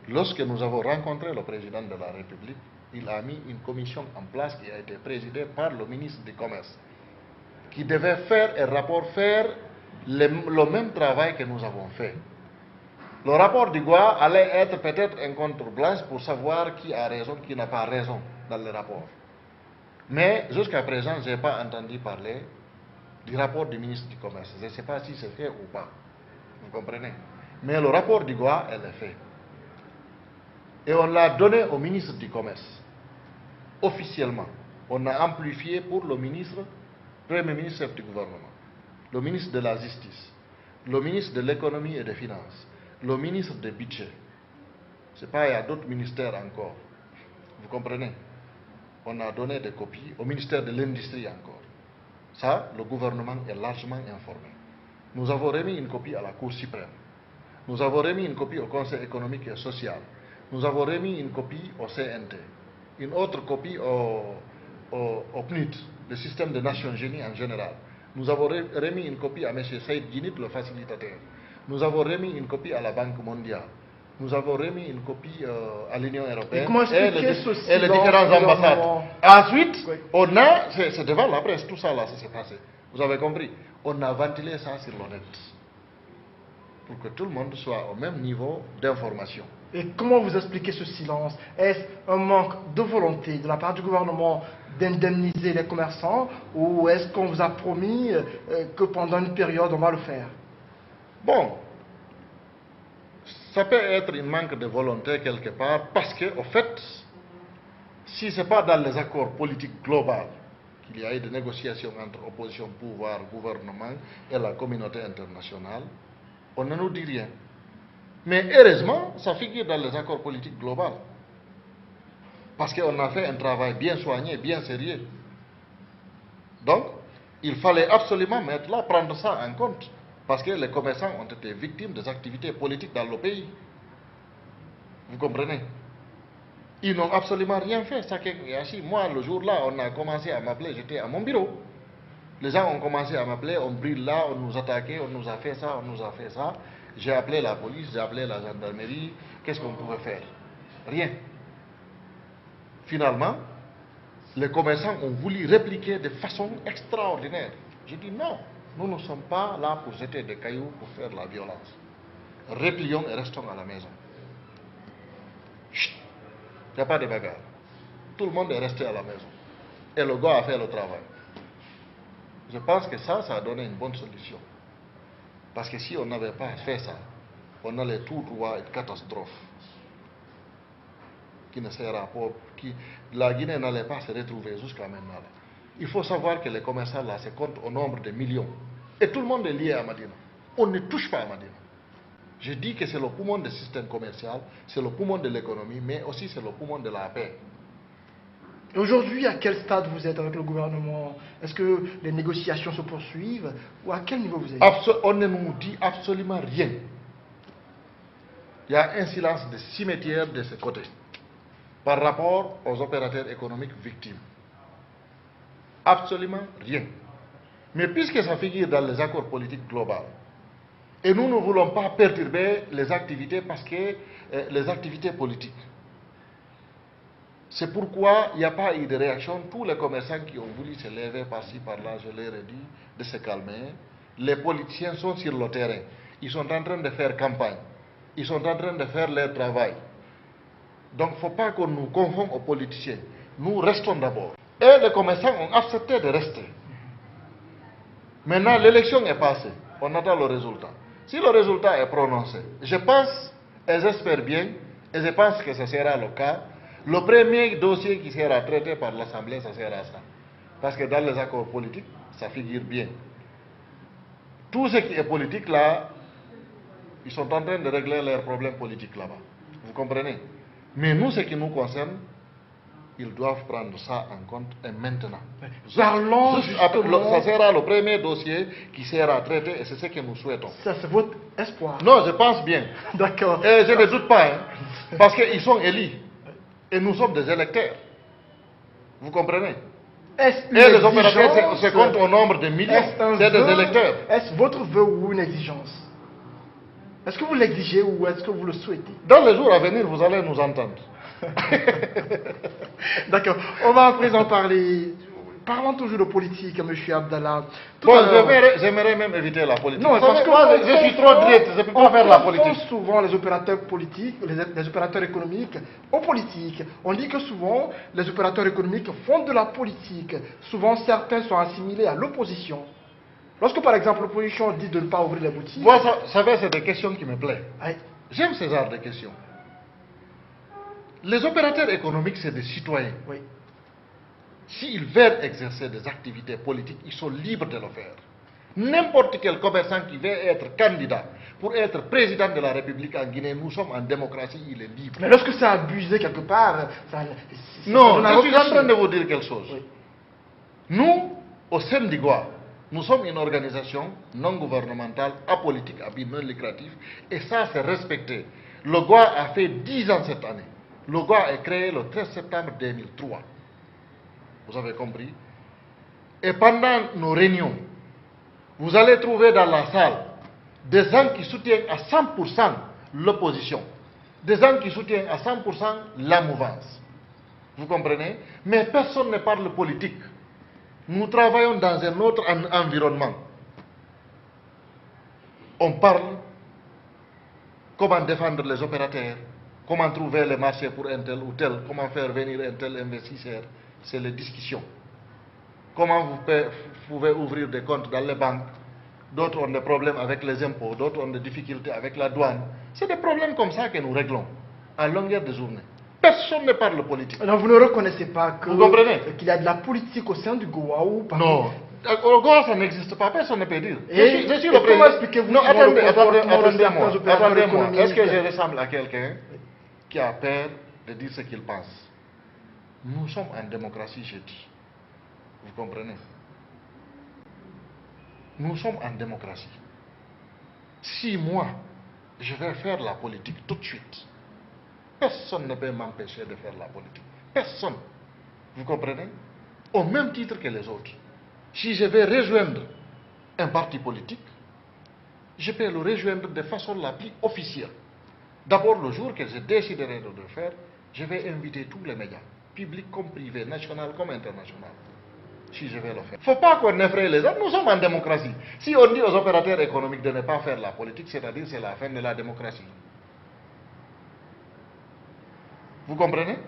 Speaker 2: Lorsque nous avons rencontré le président de la République, il a mis une commission en place qui a été présidée par le ministre du Commerce, qui devait faire un rapport, faire le même travail que nous avons fait. Le rapport du GOA allait être peut-être un contre-blanche pour savoir qui a raison, qui n'a pas raison dans le rapport. Mais jusqu'à présent, je n'ai pas entendu parler du rapport du ministre du Commerce. Je ne sais pas si c'est fait ou pas. Vous comprenez? Mais le rapport du GOA, elle est fait. Et on l'a donné au ministre du Commerce. Officiellement. On a amplifié pour le ministre, Premier ministre chef du gouvernement, le ministre de la Justice, le ministre de l'Économie et des Finances, le ministre des Budgets. Ce n'est pas, il y a d'autres ministères encore. Vous comprenez? On a donné des copies au ministère de l'Industrie encore. Ça, le gouvernement est largement informé. Nous avons remis une copie à la Cour suprême. Nous avons remis une copie au Conseil économique et social. Nous avons remis une copie au CNT. Une autre copie au PNUD, le système des Nations Unies en général. Nous avons remis une copie à M. Saïd Guinit, le facilitateur. Nous avons remis une copie à la Banque mondiale. Nous avons remis une copie à l'Union européenne et les différentes ambassades. Ensuite, oui. On a, c'est devant la presse, tout ça là, ça s'est passé. Vous avez compris? On a ventilé ça sur l'honnête. Pour que tout le monde soit au même niveau d'information.
Speaker 1: Et comment vous expliquez ce silence? Est-ce un manque de volonté de la part du gouvernement d'indemniser les commerçants, ou est-ce qu'on vous a promis que pendant une période on va le faire?
Speaker 2: Bon, ça peut être un manque de volonté quelque part, parce que, au fait, si ce n'est pas dans les accords politiques globaux qu'il y a eu des négociations entre opposition, pouvoir, gouvernement et la communauté internationale, on ne nous dit rien. Mais heureusement, ça figure dans les accords politiques globaux. Parce qu'on a fait un travail bien soigné, bien sérieux. Donc, il fallait absolument mettre là, prendre ça en compte. Parce que les commerçants ont été victimes des activités politiques dans le pays. Vous comprenez? Ils n'ont absolument rien fait. Moi, le jour-là, on a commencé à m'appeler, j'étais à mon bureau. Les gens ont commencé à m'appeler, on brille là, on nous attaquait, on nous a fait ça, on nous a fait ça. J'ai appelé la police, j'ai appelé la gendarmerie. Qu'est-ce qu'on pouvait faire? Rien. Finalement, les commerçants ont voulu répliquer de façon extraordinaire. J'ai dit non, nous ne sommes pas là pour jeter des cailloux, pour faire la violence. Replions et restons à la maison. Chut, il n'y a pas de bagarre. Tout le monde est resté à la maison. Et le gars a fait le travail. Je pense que ça a donné une bonne solution. Parce que si on n'avait pas fait ça, on allait tout droit une catastrophe qui ne sera pas, la Guinée n'allait pas se retrouver jusqu'à maintenant. Il faut savoir que les commerçants là se comptent au nombre de millions. Et tout le monde est lié à Madina. On ne touche pas à Madina. Je dis que c'est le poumon du système commercial, c'est le poumon de l'économie, mais aussi c'est le poumon de la paix.
Speaker 1: Aujourd'hui, à quel stade vous êtes avec le gouvernement? Est-ce que les négociations se poursuivent? Ou à quel niveau vous êtes?
Speaker 2: On ne nous dit absolument rien. Il y a un silence de cimetière de ce côté par rapport aux opérateurs économiques victimes. Absolument rien. Mais puisque ça figure dans les accords politiques globaux, et nous ne voulons pas perturber les activités parce que les activités politiques. C'est pourquoi il n'y a pas eu de réaction. Tous les commerçants qui ont voulu se lever par-ci, par-là, je leur ai dit de se calmer. Les politiciens sont sur le terrain. Ils sont en train de faire campagne. Ils sont en train de faire leur travail. Donc il ne faut pas qu'on nous confonde aux politiciens. Nous restons d'abord. Et les commerçants ont accepté de rester. Maintenant, l'élection est passée. On attend le résultat. Si le résultat est prononcé, je pense, et j'espère bien, et je pense que ce sera le cas, le premier dossier qui sera traité par l'Assemblée, ça sera ça. Parce que dans les accords politiques, ça figure bien. Tout ce qui est politique là, ils sont en train de régler leurs problèmes politiques là-bas. Vous comprenez? Mais nous, ce qui nous concerne, ils doivent prendre ça en compte et maintenant.
Speaker 1: Parlons justement...
Speaker 2: Ça sera le premier dossier qui sera traité et c'est ce que nous souhaitons.
Speaker 1: Ça, c'est votre espoir?
Speaker 2: Non, je pense bien.
Speaker 1: D'accord.
Speaker 2: Et je ne doute pas, hein, parce qu'ils sont élus. Et nous sommes des électeurs. Vous comprenez? Et les opérateurs se comptent au nombre de millions. C'est des électeurs.
Speaker 1: Est-ce votre vœu ou une exigence? Est-ce que vous l'exigez ou est-ce que vous le souhaitez?
Speaker 2: Dans les jours à venir, vous allez nous entendre.
Speaker 1: D'accord. On va à présent parler. Parlons toujours de politique, M. Abdallah.
Speaker 2: Bon, j'aimerais même éviter la politique.
Speaker 1: Non, parce que
Speaker 2: moi, je suis trop direct, je ne peux pas faire la politique.
Speaker 1: On souvent les opérateurs politiques, les opérateurs économiques aux politiques. On dit que souvent, les opérateurs économiques font de la politique. Souvent, certains sont assimilés à l'opposition. Lorsque, par exemple, l'opposition dit de ne pas ouvrir les boutiques...
Speaker 2: Vous savez, c'est des questions qui me plaisent.
Speaker 1: Oui.
Speaker 2: J'aime ce genre de questions. Les opérateurs économiques, c'est des citoyens.
Speaker 1: Oui.
Speaker 2: S'ils veulent exercer des activités politiques, ils sont libres de le faire. N'importe quel commerçant qui veut être candidat pour être président de la République en Guinée, nous sommes en démocratie, il est libre.
Speaker 1: Mais lorsque c'est abusé quelque part,
Speaker 2: non, je suis en train de vous dire quelque chose.
Speaker 1: Oui.
Speaker 2: Nous, au Sendigua, nous sommes une organisation non gouvernementale, apolitique, à but non lucratif, et ça c'est respecté. Le GOA a fait 10 ans cette année. Le GOA est créé le 13 septembre 2003. Vous avez compris? Et pendant nos réunions, vous allez trouver dans la salle des gens qui soutiennent à 100% l'opposition, des gens qui soutiennent à 100% la mouvance. Vous comprenez? Mais personne ne parle politique. Nous travaillons dans un autre environnement. On parle comment défendre les opérateurs, comment trouver les marchés pour un tel ou tel, comment faire venir un tel investisseur. C'est les discussions. Comment vous pouvez ouvrir des comptes dans les banques. D'autres ont des problèmes avec les impôts, d'autres ont des difficultés avec la douane. C'est des problèmes comme ça que nous réglons à longueur de journée. Personne ne parle politique.
Speaker 1: Alors vous ne reconnaissez pas qu'il y a de la politique au sein du Goa ou pas?
Speaker 2: Non. Au Goa, ça n'existe pas, personne ne peut dire.
Speaker 1: Je suis le président. Comment expliquez-vous?
Speaker 2: Non, attendez-moi. Est-ce que je ressemble à quelqu'un qui a peur de dire ce qu'il pense? Nous sommes en démocratie, je dis. Vous comprenez? Nous sommes en démocratie. Si moi, je vais faire la politique tout de suite, personne ne peut m'empêcher de faire la politique. Personne. Vous comprenez? Au même titre que les autres. Si je vais rejoindre un parti politique, je peux le rejoindre de façon la plus officielle. D'abord, le jour que je déciderai de le faire, je vais inviter tous les médias, publics comme privés, nationaux comme internationaux. Si je vais le faire. Il ne faut pas qu'on effraie les gens. Nous sommes en démocratie. Si on dit aux opérateurs économiques de ne pas faire la politique, c'est-à-dire c'est la fin de la démocratie. Vous comprenez?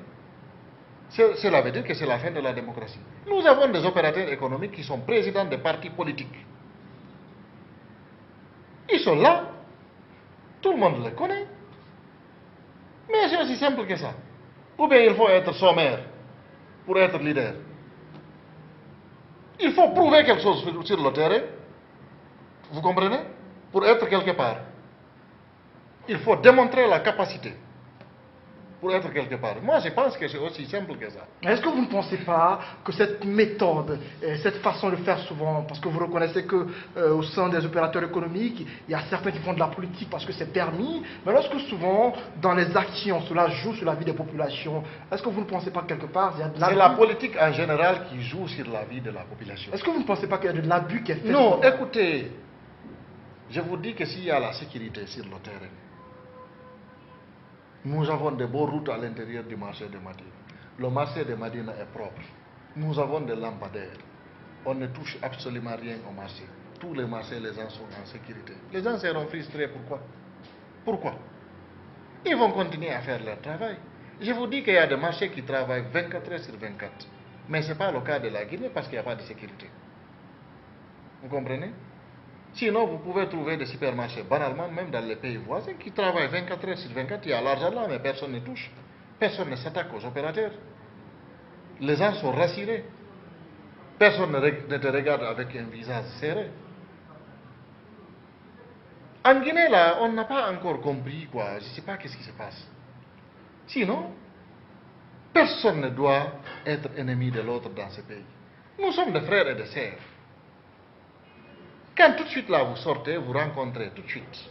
Speaker 2: Cela veut dire que c'est la fin de la démocratie. Nous avons des opérateurs économiques qui sont présidents des partis politiques. Ils sont là. Tout le monde les connaît. Mais c'est aussi simple que ça. Ou bien il faut être sommaire pour être leader. Il faut prouver quelque chose sur le terrain. Vous comprenez? Pour être quelque part. Il faut démontrer la capacité. Pour être quelque part. Moi, je pense que c'est aussi simple que ça.
Speaker 1: Est-ce que vous ne pensez pas que cette méthode, cette façon de faire souvent, parce que vous reconnaissez qu'au sein des opérateurs économiques, il y a certains qui font de la politique parce que c'est permis, mais lorsque souvent, dans les actions, cela joue sur la vie des populations, est-ce que vous ne pensez pas que quelque part, il y a de l'abus?
Speaker 2: C'est la politique en général qui joue sur la vie de la population.
Speaker 1: Est-ce que vous ne pensez pas qu'il y a de l'abus qui est fait?
Speaker 2: Non, écoutez, je vous dis que s'il y a la sécurité sur le terrain, nous avons de beaux routes à l'intérieur du marché de Madina. Le marché de Madina est propre. Nous avons des lampadaires. On ne touche absolument rien au marché. Tous les marchés, les gens sont en sécurité. Les gens seront frustrés. Pourquoi? Pourquoi? Ils vont continuer à faire leur travail. Je vous dis qu'il y a des marchés qui travaillent 24 heures sur 24. Mais ce n'est pas le cas de la Guinée parce qu'il n'y a pas de sécurité. Vous comprenez? Sinon, vous pouvez trouver des supermarchés, banalement, même dans les pays voisins, qui travaillent 24 heures sur 24. Il y a l'argent là, mais personne ne touche. Personne ne s'attaque aux opérateurs. Les gens sont rassurés. Personne ne te regarde avec un visage serré. En Guinée, là, on n'a pas encore compris, quoi. Je ne sais pas qu'est-ce qui se passe. Sinon, personne ne doit être ennemi de l'autre dans ce pays. Nous sommes des frères et des sœurs. Quand tout de suite là vous sortez, vous rencontrez tout de suite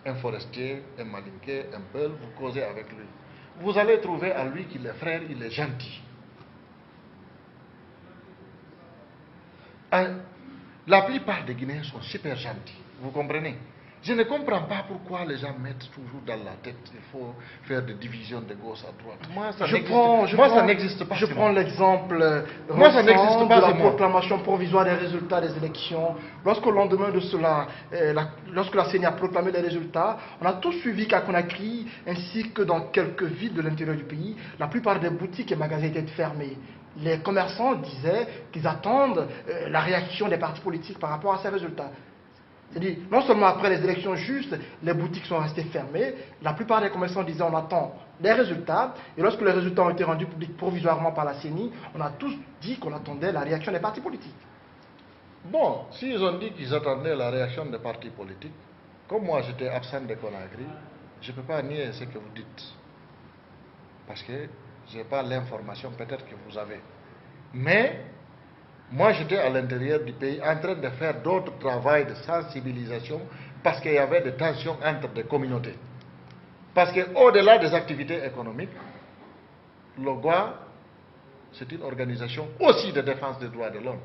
Speaker 2: un forestier, un malinqué, un peul, vous causez avec lui. Vous allez trouver à lui qu'il est frère, il est gentil. La plupart des Guinéens sont super gentils, vous comprenez? Je ne comprends pas pourquoi les gens mettent toujours dans la tête qu'il faut faire des divisions de gauche à droite. Moi, ça n'existe pas.
Speaker 1: Je prends l'exemple de la proclamation provisoire des résultats des élections. Lorsqu'au lendemain de cela, lorsque la CENI a proclamé les résultats, on a tous suivi qu'à Conakry, ainsi que dans quelques villes de l'intérieur du pays, la plupart des boutiques et magasins étaient fermés. Les commerçants disaient qu'ils attendent la réaction des partis politiques par rapport à ces résultats. C'est-à-dire, non seulement après les élections justes, les boutiques sont restées fermées, la plupart des commerçants disaient on attend les résultats, et lorsque les résultats ont été rendus publics provisoirement par la CENI, on a tous dit qu'on attendait la réaction des partis politiques.
Speaker 2: Bon, s'ils ont dit qu'ils attendaient la réaction des partis politiques, comme moi j'étais absent de Conakry, je ne peux pas nier ce que vous dites. Parce que je n'ai pas l'information peut-être que vous avez. Mais moi, j'étais à l'intérieur du pays en train de faire d'autres travaux de sensibilisation parce qu'il y avait des tensions entre des communautés. Parce qu'au-delà des activités économiques, le GOA, c'est une organisation aussi de défense des droits de l'homme.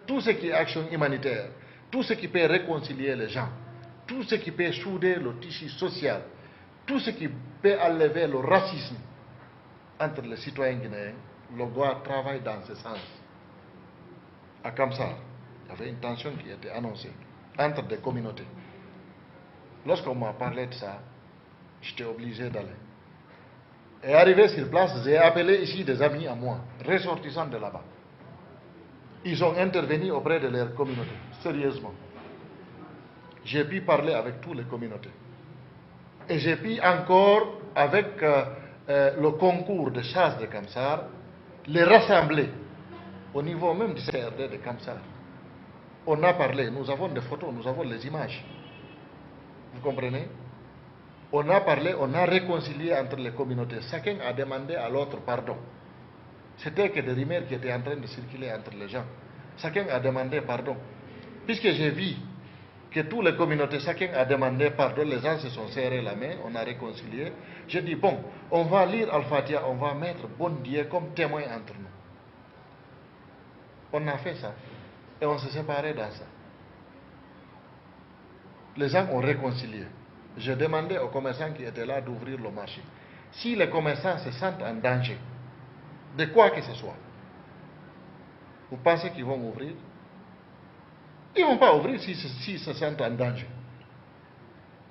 Speaker 2: Tout ce qui est action humanitaire, tout ce qui peut réconcilier les gens, tout ce qui peut souder le tissu social, tout ce qui peut enlever le racisme entre les citoyens guinéens, le GOA travaille dans ce sens. À Kamsar, il y avait une tension qui était annoncée entre des communautés. Lorsqu'on m'a parlé de ça, j'étais obligé d'aller. Et arrivé sur place, j'ai appelé ici des amis à moi, ressortissants de là-bas. Ils ont intervenu auprès de leur communauté, sérieusement. J'ai pu parler avec toutes les communautés. Et j'ai pu encore, avec le concours de chasse de Kamsar, les rassembler au niveau même du CRD de Kamsar. On a parlé, nous avons des photos, nous avons les images. Vous comprenez? On a parlé, on a réconcilié entre les communautés. Chacun a demandé à l'autre pardon. C'était que des rumeurs qui étaient en train de circuler entre les gens. Chacun a demandé pardon. Puisque j'ai vu que toutes les communautés, chacun a demandé pardon, les gens se sont serrés la main, on a réconcilié. J'ai dit, bon, on va lire Al-Fatiha, on va mettre Bon Dieu comme témoin entre nous. On a fait ça. Et on s'est séparés dans ça. Les gens ont réconcilié. J'ai demandé aux commerçants qui étaient là d'ouvrir le marché. Si les commerçants se sentent en danger, de quoi que ce soit, vous pensez qu'ils vont ouvrir? Ils ne vont pas ouvrir s'ils se sentent en danger.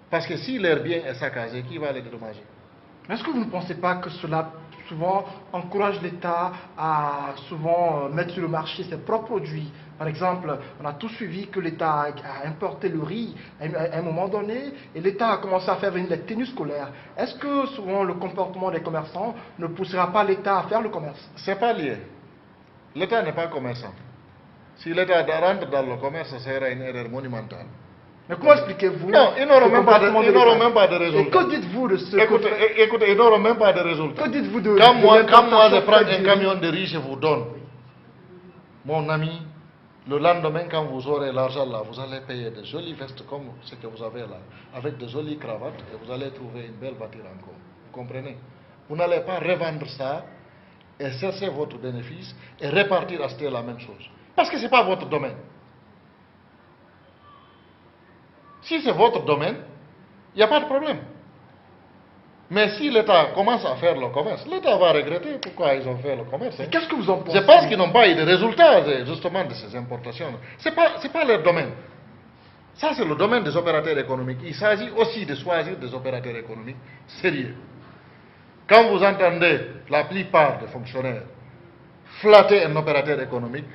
Speaker 2: Parce que si leur bien est saccagé, qui va les dédommager?
Speaker 1: Est-ce que vous ne pensez pas que cela souvent encourage l'État à souvent mettre sur le marché ses propres produits? Par exemple, on a tous suivi que l'État a importé le riz à un moment donné et l'État a commencé à faire venir les tenues scolaires. Est-ce que souvent le comportement des commerçants ne poussera pas l'État à faire le commerce?
Speaker 2: Ce n'est pas lié. L'État n'est pas commerçant. Si l'État rentre dans le commerce, ça sera une erreur monumentale.
Speaker 1: Mais comment expliquez-vous?
Speaker 2: Non, ils n'auront même, pas de résultats.
Speaker 1: Et que dites-vous de ce
Speaker 2: Écoutez, ils n'auront même pas de résultats.
Speaker 1: Que dites-vous de
Speaker 2: Quand moi je prends un camion de riz, je vous donne. Mon ami, le lendemain, quand vous aurez l'argent là, vous allez payer de jolies vestes comme ce que vous avez là, avec de jolies cravates, et vous allez trouver une belle voiture encore. Vous comprenez? Vous n'allez pas revendre ça et chercher votre bénéfice et repartir acheter la même chose. Parce que ce n'est pas votre domaine. Si c'est votre domaine, il n'y a pas de problème. Mais si l'État commence à faire le commerce, l'État va regretter pourquoi ils ont fait le commerce.
Speaker 1: Qu'est-ce que vous en pensez?
Speaker 2: Je pense qu'ils n'ont pas eu de résultats justement de ces importations. Ce n'est pas leur domaine. Ça, c'est le domaine des opérateurs économiques. Il s'agit aussi de choisir des opérateurs économiques sérieux. Quand vous entendez la plupart des fonctionnaires flatter un opérateur économique,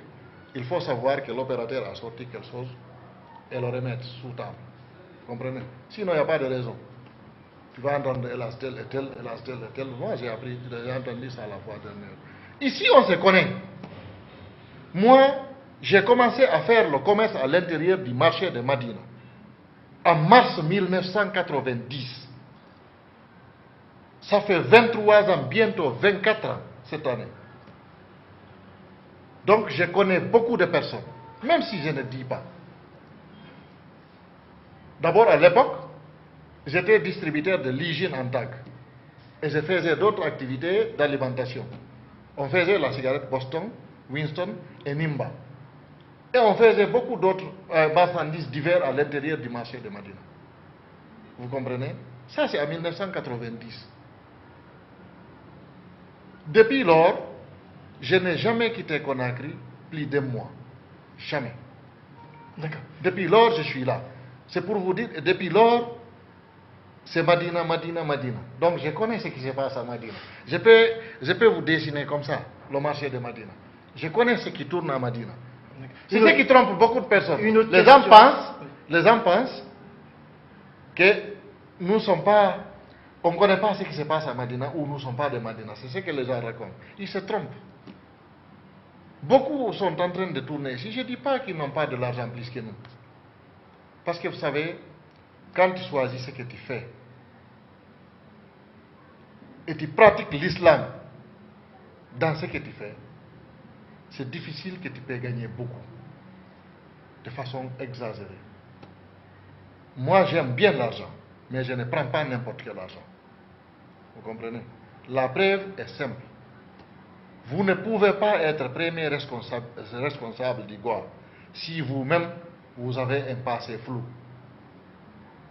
Speaker 2: il faut savoir que l'opérateur a sorti quelque chose et le remettre sous table. Vous comprenez? Sinon, il n'y a pas de raison. Tu vas entendre hélas tel et tel, hélas tel et tel. Moi, j'ai entendu ça la fois dernière. Ici, on se connaît. Moi, j'ai commencé à faire le commerce à l'intérieur du marché de Madina en mars 1990. Ça fait 23 ans, bientôt 24 ans cette année. Donc, je connais beaucoup de personnes, même si je ne dis pas. D'abord, à l'époque, j'étais distributeur de l'hygiène en TAG. Et je faisais d'autres activités d'alimentation. On faisait la cigarette Boston, Winston et Nimba. Et on faisait beaucoup d'autres marchandises divers à l'intérieur du marché de Madina. Vous comprenez? Ça, c'est en 1990. Depuis lors, je n'ai jamais quitté Conakry plus d'un mois. Jamais.
Speaker 1: D'accord.
Speaker 2: Depuis lors, je suis là. C'est pour vous dire, depuis lors, c'est Madina, Madina, Madina. Donc, je connais ce qui se passe à Madina. Je peux vous dessiner comme ça, le marché de Madina. Je connais ce qui tourne à Madina. C'est ce qui trompe beaucoup de personnes. Les gens pensent que nous ne sommes pas, on ne connaît pas ce qui se passe à Madina ou nous ne sommes pas de Madina. C'est ce que les gens racontent. Ils se trompent. Beaucoup sont en train de tourner ici. Je ne dis pas qu'ils n'ont pas de l'argent plus que nous. Parce que vous savez, quand tu choisis ce que tu fais et tu pratiques l'islam dans ce que tu fais, c'est difficile que tu peux gagner beaucoup de façon exagérée. Moi, j'aime bien l'argent, mais je ne prends pas n'importe quel argent. Vous comprenez? La preuve est simple. Vous ne pouvez pas être premier responsable du GOA si vous-même vous avez un passé flou.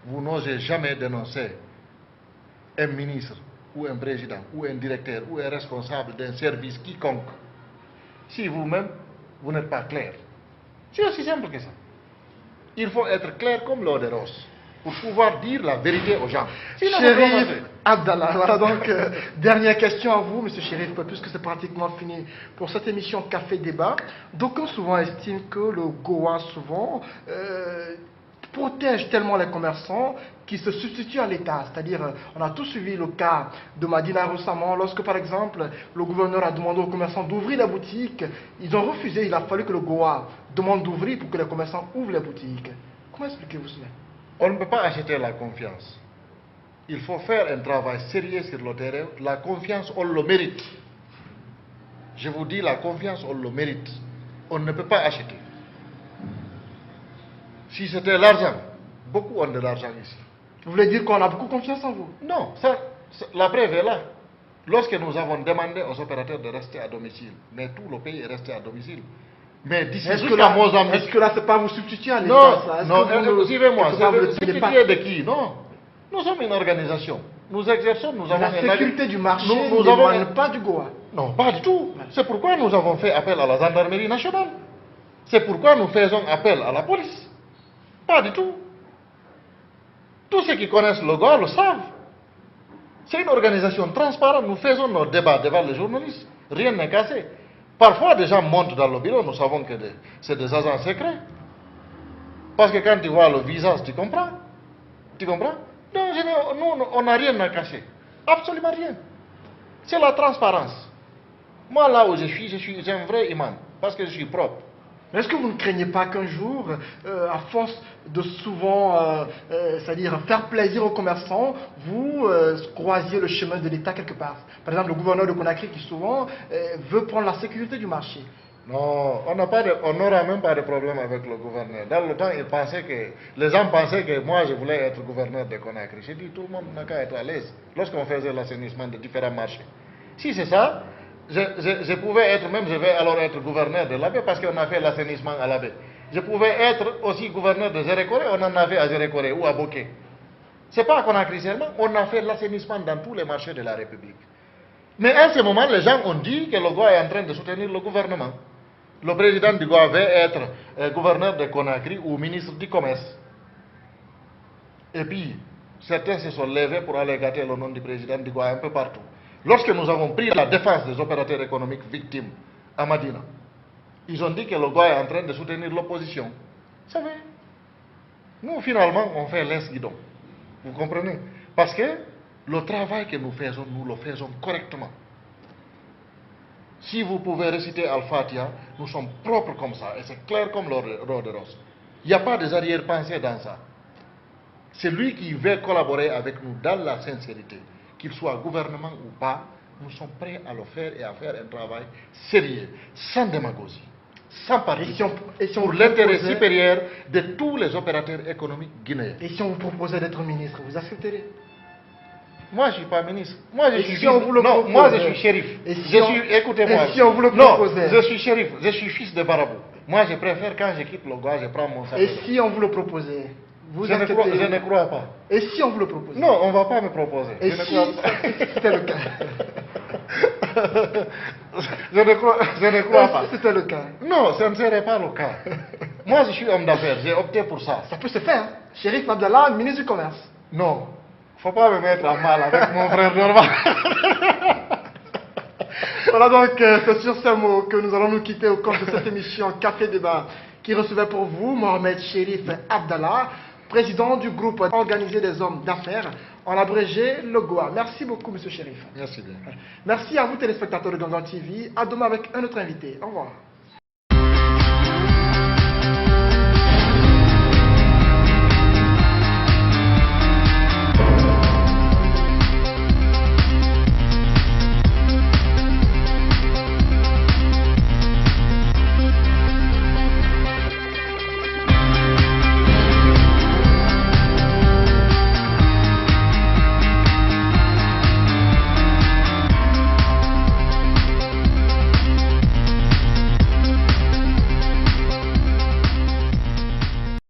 Speaker 2: Vous n'osez jamais dénoncer un ministre, ou un président, ou un directeur, ou un responsable d'un service quiconque. Si vous-même, vous n'êtes pas clair. C'est aussi simple que ça. Il faut être clair comme l'eau de rose pour pouvoir dire la vérité aux gens. Sinon,
Speaker 1: Chérif Abdallah, voilà donc dernière question à vous, Monsieur Chérif, puisque c'est pratiquement fini pour cette émission Café Débat. D'aucuns souvent estiment que le Goa souvent protège tellement les commerçants qui se substituent à l'État. C'est-à-dire, on a tous suivi le cas de Madina récemment, lorsque par exemple, le gouverneur a demandé aux commerçants d'ouvrir la boutique. Ils ont refusé, il a fallu que le Goa demande d'ouvrir pour que les commerçants ouvrent les boutiques. Comment expliquez-vous cela?
Speaker 2: On ne peut pas acheter la confiance. Il faut faire un travail sérieux sur le terrain. La confiance, on le mérite. Je vous dis, la confiance, on le mérite. On ne peut pas acheter. Si c'était l'argent, beaucoup ont de l'argent ici.
Speaker 1: Vous voulez dire qu'on a beaucoup confiance en vous?
Speaker 2: Non, ça, la preuve est là. Lorsque nous avons demandé aux opérateurs de rester à domicile, mais tout le pays est resté à domicile. Mais d'ici jusqu'à Mozambique...
Speaker 1: Est-ce que là, c'est pas vous substituer à l'État?
Speaker 2: Non, suivez-moi, substituer de qui? Non. Nous sommes une organisation. Nous exerçons, nous avons...
Speaker 1: La sécurité du marché
Speaker 2: nous avons
Speaker 1: pas du Goa.
Speaker 2: Non, pas du tout. C'est pourquoi nous avons fait appel à la gendarmerie nationale. C'est pourquoi nous faisons appel à la police. Pas du tout. Tous ceux qui connaissent le Goa le savent. C'est une organisation transparente. Nous faisons nos débats devant les journalistes. Rien n'est cassé. Parfois, des gens montent dans le bureau. Nous savons que c'est des agents secrets. Parce que quand tu vois le visage, tu comprends. Tu comprends? Non, nous, on n'a rien à cacher. Absolument rien. C'est la transparence. Moi, là où je suis un vrai imam. Parce que je suis propre.
Speaker 1: Est-ce que vous ne craignez pas qu'un jour, à force de souvent, c'est-à-dire faire plaisir aux commerçants, vous croisiez le chemin de l'État quelque part? Par exemple, le gouverneur de Conakry qui souvent veut prendre la sécurité du marché.
Speaker 2: Non, on n'aura même pas de problème avec le gouverneur. Dans le temps, les gens pensaient que moi, je voulais être gouverneur de Conakry. J'ai dit, tout le monde n'a qu'à être à l'aise lorsqu'on faisait l'assainissement de différents marchés. Si c'est ça, je pouvais être, même je vais alors être gouverneur de l'Abbé parce qu'on a fait l'assainissement à l'Abbé. Je pouvais être aussi gouverneur de Zérékoré, on en a fait à Zérékoré ou à Boké. Ce n'est pas à Conakry seulement, on a fait l'assainissement dans tous les marchés de la République. Mais à ce moment, les gens ont dit que le Goa est en train de soutenir le gouvernement. Le président du Goa veut être gouverneur de Conakry ou ministre du Commerce. Et puis, certains se sont levés pour aller gâter le nom du président du Goa un peu partout. Lorsque nous avons pris la défense des opérateurs économiques victimes à Madina, ils ont dit que le Goa est en train de soutenir l'opposition. Vous savez, nous finalement, on fait l'insguidon. Vous comprenez? Parce que le travail que nous le faisons correctement. Si vous pouvez réciter Al-Fatiha, nous sommes propres comme ça, et c'est clair comme l'eau de rose. Il n'y a pas des arrière-pensées dans ça. C'est lui qui veut collaborer avec nous dans la sincérité. Qu'il soit gouvernement ou pas, nous sommes prêts à le faire et à faire un travail sérieux, sans démagogie, sans parti, pour l'intérêt supérieur de tous les opérateurs économiques guinéens.
Speaker 1: Et si on vous proposait d'être ministre, vous accepterez?
Speaker 2: Moi, je ne suis pas ministre. Moi, je suis
Speaker 1: moi,
Speaker 2: je suis shérif.
Speaker 1: Écoutez-moi. Si on vous le proposait?
Speaker 2: Non, je suis shérif. Je suis fils de Barabou. Moi, je préfère, quand je quitte le Goa, je prends mon salaire.
Speaker 1: Et si on vous le proposait?
Speaker 2: Je ne crois pas.
Speaker 1: Et si on vous le proposait?
Speaker 2: Non, on ne va pas me proposer.
Speaker 1: Et si c'était le cas?
Speaker 2: Je ne crois pas.
Speaker 1: Si c'était le cas?
Speaker 2: Non, ça ne serait pas le cas. Moi, je suis homme d'affaires. J'ai opté pour ça.
Speaker 1: Ça peut se faire. Chérif Abdallah, ministre du Commerce.
Speaker 2: Non. Il ne faut pas me mettre à mal avec mon frère Norman.
Speaker 1: Voilà donc, c'est sur ces mots que nous allons nous quitter au cours de cette émission Café Débat qui recevait pour vous Mohamed Chérif Abdallah, président du groupe organisé des hommes d'affaires, en abrégé le Goa. Merci beaucoup, monsieur Chérif.
Speaker 2: Merci bien.
Speaker 1: Merci à vous, téléspectateurs de Gangan TV. À demain avec un autre invité. Au revoir.